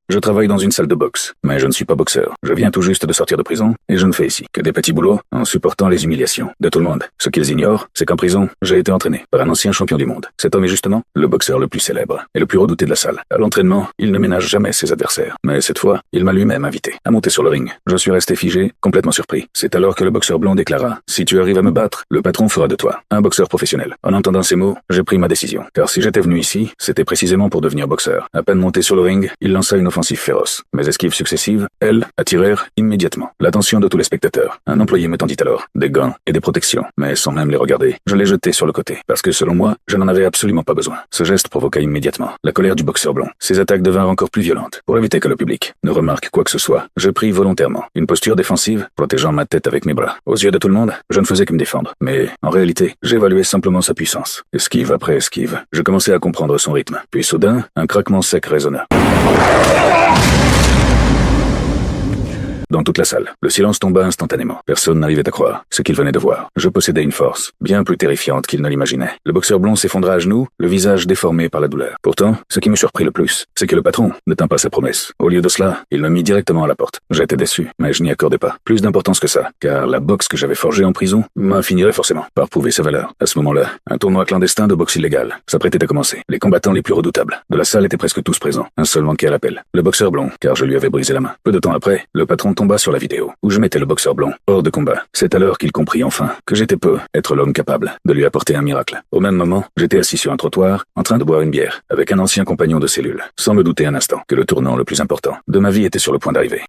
Je travaille dans une salle de boxe, mais je ne suis pas boxeur. Je viens tout juste de sortir de prison, et je ne fais ici que des petits boulots en supportant les humiliations de tout le monde. Ce qu'ils ignorent, c'est qu'en prison, j'ai été entraîné par un ancien champion du monde. Cet homme est justement le boxeur le plus célèbre et le plus redouté de la salle. À l'entraînement, il ne ménage jamais ses adversaires. Mais cette fois, il m'a lui-même invité à monter sur le ring. Je suis resté figé, complètement surpris. C'est alors que le boxeur blond déclara: si tu arrives à me battre, le patron fera de toi un boxeur professionnel. En entendant ces mots, j'ai pris ma décision. Car si j'étais venu ici, c'était précisément pour devenir boxeur. À peine monté sur le ring, il lança une offensive féroce. Mes esquives successives, elles, attirèrent immédiatement l'attention de tous les spectateurs. Un employé me tendit alors des gants et des protections, mais sans même les regarder, je les jetai sur le côté, parce que selon moi, je n'en avais absolument pas besoin. Ce geste provoqua immédiatement la colère du boxeur blond. Ses attaques devinrent encore plus violentes. Pour éviter que le public ne remarque quoi que ce soit, je pris volontairement une posture défensive, protégeant ma tête avec mes bras. Aux yeux de tout le monde, je ne faisais que me défendre. Mais, en réalité, j'évaluais simplement sa puissance. Esquive après esquive, je commençais à comprendre son rythme. Puis soudain, un craquement sec résonna dans toute la salle. Le silence tomba instantanément. Personne n'arrivait à croire ce qu'il venait de voir. Je possédais une force bien plus terrifiante qu'il ne l'imaginait. Le boxeur blond s'effondra à genoux, le visage déformé par la douleur. Pourtant, ce qui me surprit le plus, c'est que le patron ne tint pas sa promesse. Au lieu de cela, il me mit directement à la porte. J'étais déçu, mais je n'y accordais pas plus d'importance que ça, car la boxe que j'avais forgée en prison m'en finirait forcément par prouver sa valeur. À ce moment-là, un tournoi clandestin de boxe illégale s'apprêtait à commencer. Les combattants les plus redoutables de la salle étaient presque tous présents. Un seul manquait à l'appel. Le boxeur blond, car je lui avais brisé la main. Peu de temps après, le patron tomba sur la vidéo où je mettais le boxeur blond hors de combat. C'est alors qu'il comprit enfin que j'étais peu être l'homme capable de lui apporter un miracle. Au même moment, j'étais assis sur un trottoir en train de boire une bière avec un ancien compagnon de cellule, sans me douter un instant que le tournant le plus important de ma vie était sur le point d'arriver.